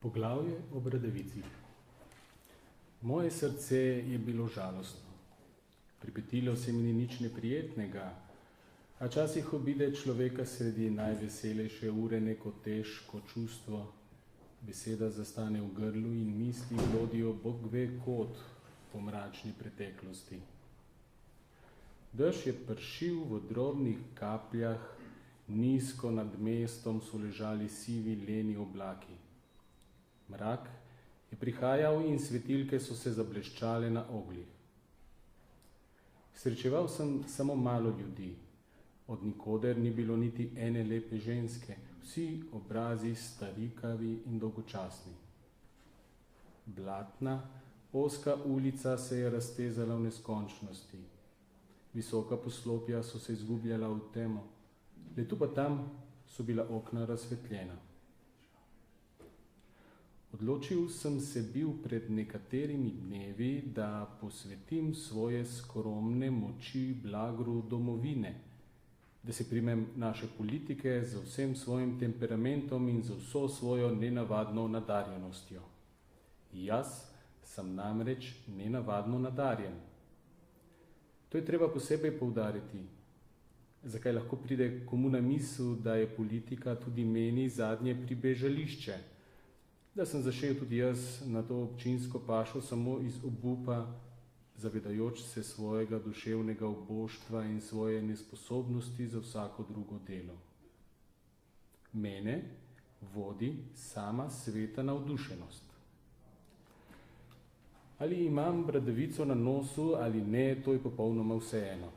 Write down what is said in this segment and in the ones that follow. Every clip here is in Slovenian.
Poglavje o bradavici. Moje srce je bilo žalostno. Pripetilo se mi ni nič neprijetnega, a časih obide človeka sredi najveselejše ure neko težko čustvo. Beseda zastane v grlu in misli vodijo Bog ve kod po mračni preteklosti. Dež je pršil v drobnih kapljah, nizko nad mestom so ležali sivi leni oblaki. Mrak je prihajal in svetilke so se zableščale na oglih. Srečeval sem samo malo ljudi. Od nikoder ni bilo niti ene lepe ženske, vsi obrazi starikavi in dolgočasni. Blatna, ozka ulica se je raztezala v neskončnosti. Visoka poslopja so se izgubljala v temo, le tu pa tam so bila okna razsvetljena. Odločil sem se bil pred nekaterimi dnevi, da posvetim svoje skromne moči blagru domovine, da se primem naše politike z vsem svojim temperamentom in z vso svojo nenavadno nadarjenostjo. Jaz sem namreč nenavadno nadarjen. To je treba posebej poudariti. Zakaj lahko pride komu na misel, da je politika tudi meni zadnje pribežališče? Da sem zašel tudi jaz na to občinsko pašo samo iz obupa, zavedajoč se svojega duševnega oboštva in svoje nesposobnosti za vsako drugo delo. Mene vodi sama sveta navdušenost. Ali imam bradavico na nosu ali ne, to je popolnoma vseeno.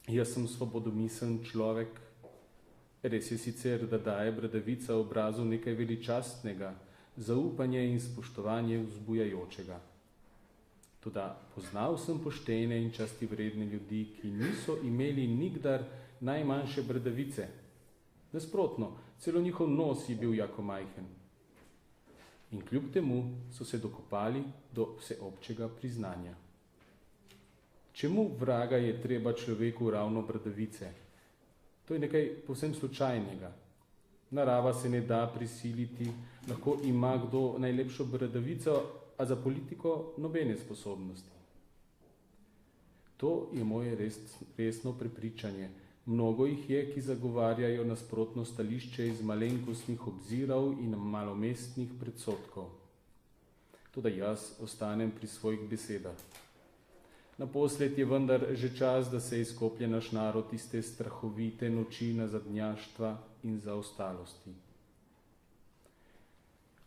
Jaz sem svobodomiseln človek. Res je sicer, da daje bradavica obrazu nekaj veličastnega, zaupanje in spoštovanje vzbujajočega. Toda poznal sem poštene in častivredne ljudi, ki niso imeli nikdar najmanjše bradavice. Nasprotno, celo njihov nos je bil jako majhen. In kljub temu so se dokopali do vseobčega priznanja. Čemu vraga je treba človeku ravno bradavice? To je nekaj povsem slučajnega. Narava se ne da prisiliti, lahko ima kdo najlepšo bradavico, a za politiko nobene sposobnosti. To je moje resno prepričanje. Mnogo jih je, ki zagovarjajo nasprotno stališče iz malenkostnih obzirov in malomestnih predsodkov. Toda jaz ostanem pri svojih besedah. Naposled je vendar že čas, da se izkoplje naš narod iz te strahovite noči nazadnjaštva in zaostalosti.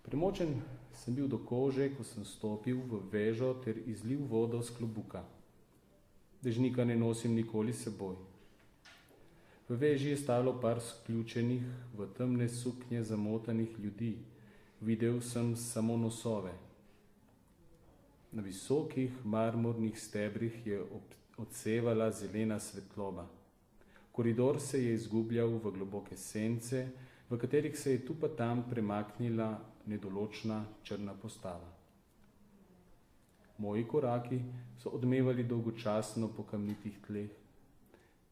Premočen sem bil do kože, ko sem stopil v vežo ter izlil vodo s klobuka. Dežnika ne nosim nikoli s seboj. V veži je stalo par sključenih, v temne suknje zamotanih ljudi. Videl sem samo nosove. Na visokih marmornih stebrih je odsevala zelena svetloba. Koridor se je izgubljal v globoke sence, v katerih se je tu pa tam premaknila nedoločna črna postava. Moji koraki so odmevali dolgočasno po kamnitih tleh.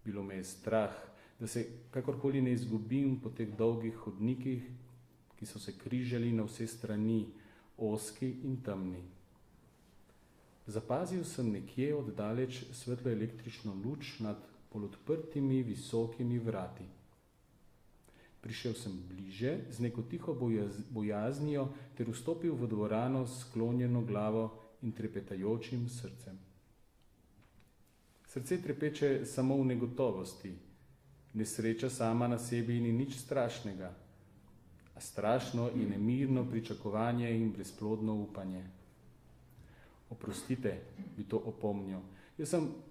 Bilo me je strah, da se kakorkoli ne izgubim po teh dolgih hodnikih, ki so se križali na vse strani, ozki in temni. Zapazil sem nekje oddaleč svetlo električno luč nad polodprtimi visokimi vrati. Prišel sem bliže z neko tiho bojaznijo ter vstopil v dvorano s sklonjeno glavo in trepetajočim srcem. Srce trepeče samo v negotovosti. Nesreča sama na sebi ni nič strašnega, a strašno je nemirno pričakovanje in brezplodno upanje. Oprostite, bi to opomnil.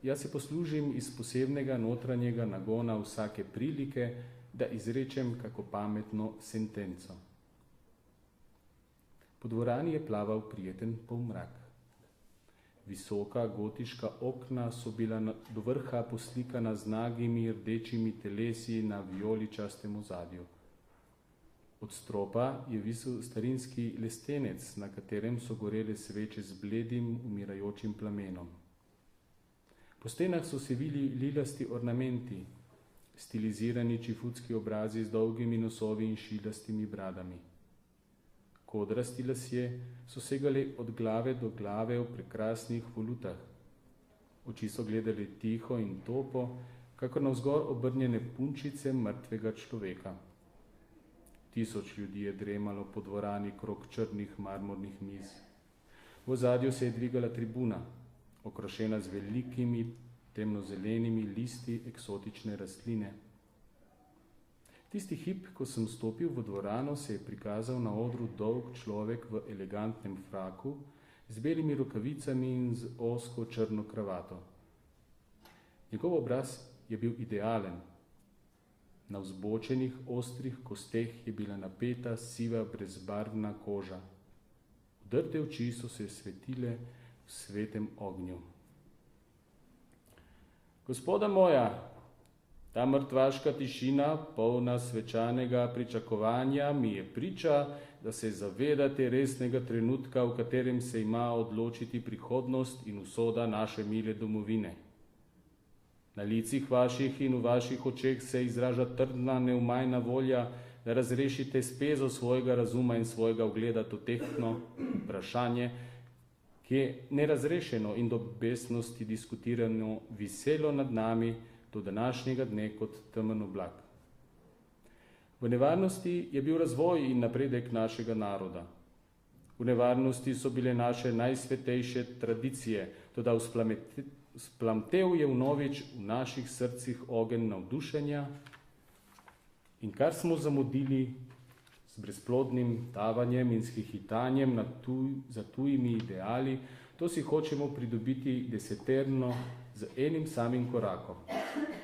Jaz se poslužim iz posebnega notranjega nagona vsake prilike, da izrečem kako pametno sentenco. Po dvorani je plaval prijeten polmrak. Visoka gotiška okna so bila do vrha poslikana z nagimi rdečimi telesi na vijoličastem ozadju. Od stropa je visel starinski lestenec, na katerem so gorele sveče z bledim, umirajočim plamenom. Po stenah so se vili lilasti ornamenti, stilizirani čifutski obrazi z dolgimi nosovi in šilastimi bradami. kodrasti lasje so segali od glave do glave v prekrasnih volutah. Oči so gledali tiho in topo, kakor navzgor obrnjene punčice mrtvega človeka. 1000 ljudi je dremalo po dvorani krog črnih marmornih miz. V ozadju se je dvigala tribuna, okrašena z velikimi temnozelenimi listi eksotične rastline. Tisti hip, ko sem stopil v dvorano, se je prikazal na odru dolg človek v elegantnem fraku, z belimi rokavicami in z ozko črno kravato. Njegov obraz je bil idealen. Na vzbočenih, ostrih kosteh je bila napeta siva brezbarvna koža. Vdrte oči so se svetile v svetem ognju. Gospoda moja, ta mrtvaška tišina, polna svečanega pričakovanja, mi je priča, da se zavedate resnega trenutka, v katerem se ima odločiti prihodnost in usoda naše mile domovine. Na licih vaših in v vaših očeh se izraža trdna, neumajna volja, da razrešite s pezo svojega razuma in svojega ugleda to tehtno vprašanje, ki je nerazrešeno in do besnosti diskutirano viselo nad nami do današnjega dne kot temen oblak. V nevarnosti je bil razvoj in napredek našega naroda. V nevarnosti so bile naše najsvetejše tradicije, toda splamtev je vnovič v naših srcih ogenj navdušenja in kar smo zamudili s brezplodnim tavanjem in s hihitanjem za tujimi ideali, to si hočemo pridobiti deseterno z enim samim korakom.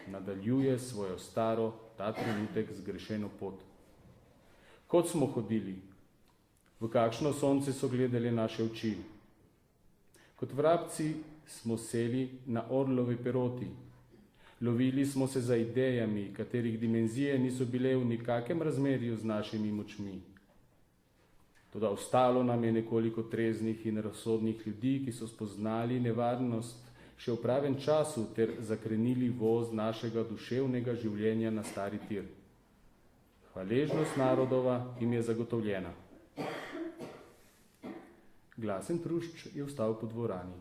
Nadaljuje svojo staro, ta trenutek zgrešeno pot. Kot smo hodili, v kakšno sonce so gledali naše oči. Kot vrabci smo seli na orlovi peroti. Lovili smo se za idejami, katerih dimenzije niso bile v nikakem razmerju z našimi močmi. Toda ostalo nam je nekoliko treznih in razsodnih ljudi, ki so spoznali nevarnost še v pravem času ter zakrenili voz našega duševnega življenja na stari tir. Hvaležnost narodova jim je zagotovljena. Glasen trušč je vstal po dvorani.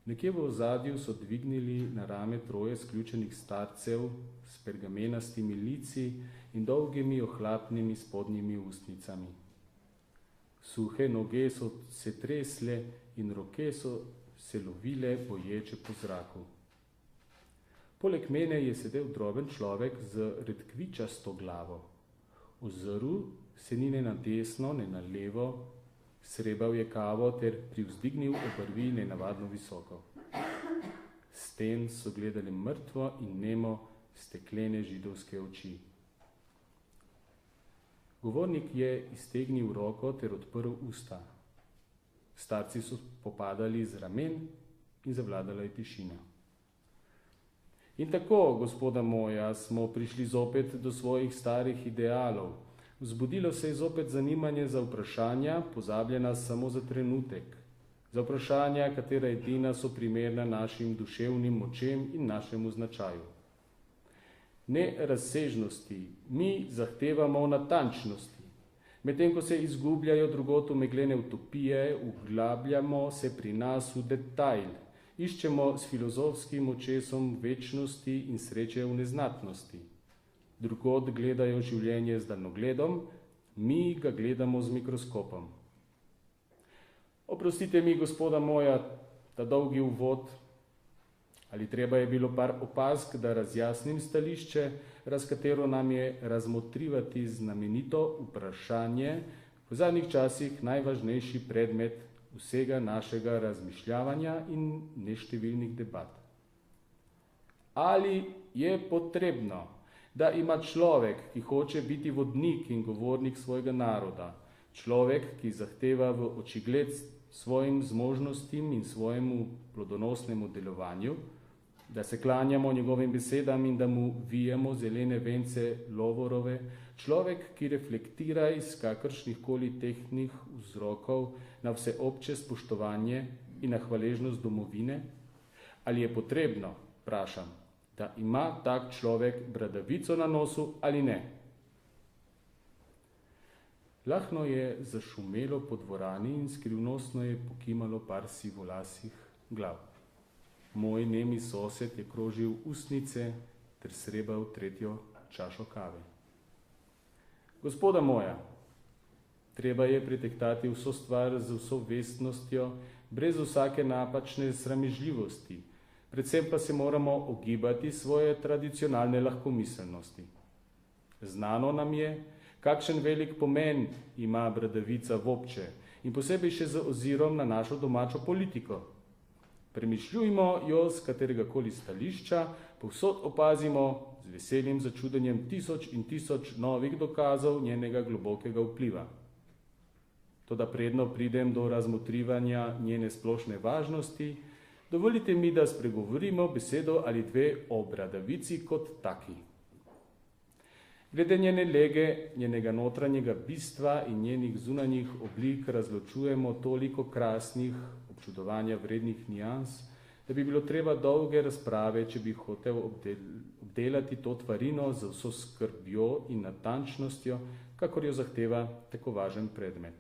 Nekje v ozadju so dvignili na rame troje sključenih starcev s pergamenastimi lici in dolgimi ohlapnimi spodnjimi ustnicami. Suhe noge so se tresle in roke so se lovile boječe po zraku. Poleg mene je sedel droben človek z redkvičasto glavo. Ozrl se ni ne na desno, ne na levo, srebal je kavo ter privzdignil obrvi nenavadno visoko. Sten so gledali mrtvo in nemo steklene židovske oči. Govornik je iztegnil roko ter odprl usta. Starci so popadali z ramen in zavladala je tišina. In tako, gospoda moja, smo prišli zopet do svojih starih idealov. Vzbudilo se je zopet zanimanje za vprašanja, pozabljena samo za trenutek. Za vprašanja, katera edina so primerna našim duševnim močem in našemu značaju. Ne razsežnosti, mi zahtevamo natančnosti. Medtem ko se izgubljajo drugot v meglene utopije, uglabljamo se pri nas v detajl. Iščemo s filozofskim očesom večnosti in sreče v neznatnosti. Drugod gledajo življenje z daljnogledom, mi ga gledamo z mikroskopom. Oprostite mi, gospoda moja, ta dolgi uvod, ali treba je bilo par opazk, da razjasnim stališče, katero nam je razmotrivati znamenito vprašanje, v zadnjih časih najvažnejši predmet vsega našega razmišljavanja in neštevilnih debat. Ali je potrebno, da ima človek, ki hoče biti vodnik in govornik svojega naroda, človek, ki zahteva v očigled svojim zmožnostim in svojemu plodonosnemu delovanju, da se klanjamo njegovim besedam in da mu vijemo zelene vence lovorove, človek, ki reflektira iz kakršnihkoli tehnih vzrokov na vseobče spoštovanje in na hvaležnost domovine, ali je potrebno, vprašam, da ima tak človek bradavico na nosu ali ne. Lahno je zašumelo po dvorani in skrivnostno je pokimalo par sivolasih glav. Moj nemi sosed je krožil usnice ter srebal tretjo čašo kave. Gospoda moja, treba je pretektati vso stvar z vso vestnostjo, brez vsake napačne sramežljivosti, predvsem pa se moramo ogibati svoje tradicionalne lahkomiselnosti. Znano nam je, kakšen velik pomen ima bradavica vobče in posebej še z ozirom na našo domačo politiko. Premišljujmo jo z kateregakoli stališča, povsod opazimo z veselim začudenjem tisoč in tisoč novih dokazov njenega globokega vpliva. Toda predno pridem do razmotrivanja njene splošne važnosti, dovolite mi, da spregovorimo besedo ali dve o bradavici kot taki. Glede njene lege, njenega notranjega bistva in njenih zunanjih oblik razločujemo toliko krasnih, občudovanja vrednih nijans, da bi bilo treba dolge razprave, če bi hotel obdelati to tvarino z vso skrbjo in natančnostjo, kakor jo zahteva tako važen predmet.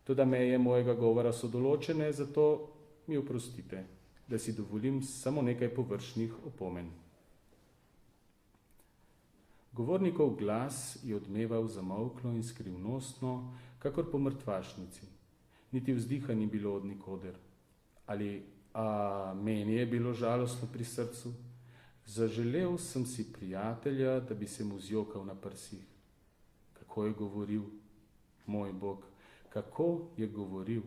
Toda meje mojega govora so določene, zato mi oprostite, da si dovolim samo nekaj površnih opomen. Govornikov glas je odmeval zamolklo in skrivnostno, kakor po mrtvašnici. Niti vzdiha ni bilo od nikoder. Ali meni je bilo žalostno pri srcu? Zaželel sem si prijatelja, da bi se mu zjokal na prsih. Kako je govoril, moj Bog, kako je govoril?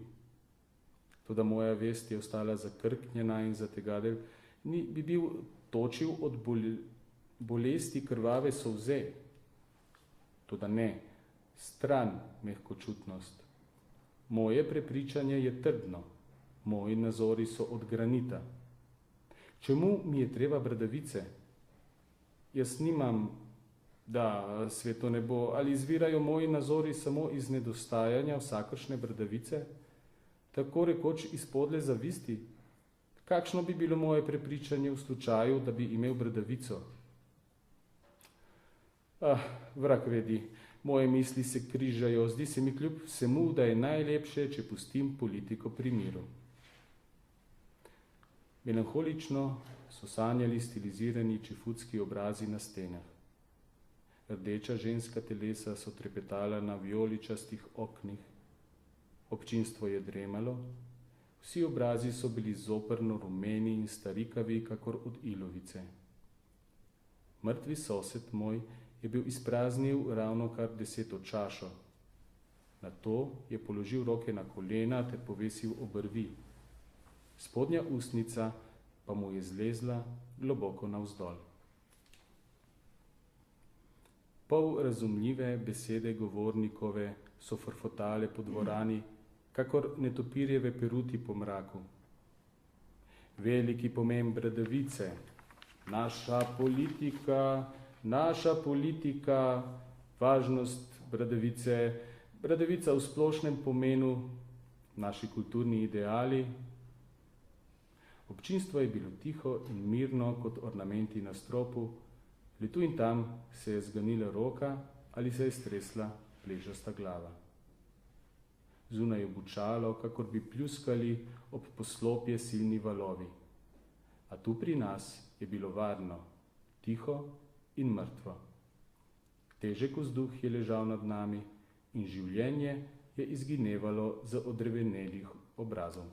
Toda moja vest je ostala zakrknjena in zategadev, bi bil točil od bolesti krvave solze. Toda ne, stran mehkočutnost. Moje prepričanje je trdno, moji nazori so od granita. Čemu mi je treba bradavice? Jaz nimam, da sveto nebo, ali izvirajo moji nazori samo iz nedostajanja vsakršne bradavice, tako rekoč iz podle zavisti? Kakšno bi bilo moje prepričanje v slučaju, da bi imel bradavico? Vrag vedi, moje misli se križajo, zdi se mi kljub vsemu, da je najlepše, če pustim politiko pri miru. Melanholično so sanjali stilizirani čifutski obrazi na stenah. Rdeča ženska telesa so trepetala na vijoličastih oknih. Občinstvo je dremalo, vsi obrazi so bili zoprno rumeni in starikavi, kakor od ilovice. Mrtvi sosed moj je bil izpraznil ravno kar 10. čašo. Nato je položil roke na kolena ter povesil obrvi. Spodnja ustnica pa mu je zlezla globoko navzdol. Pol razumljive besede govornikove so frfotale po dvorani, kakor netopirjeve peruti po mraku. Veliki pomen bradavice, naša politika, važnost bradavice, bradavica v splošnem pomenu, naši kulturni ideali. Občinstvo je bilo tiho in mirno kot ornamenti na stropu, le tu in tam se je zganila roka ali se je stresla pležasta glava. Zunaj je bučalo, kakor bi pljuskali ob poslopje silni valovi. A tu pri nas je bilo varno, tiho in mrtvo. Težek vzduh je ležal nad nami in življenje je izginevalo z odrevenelih obrazov.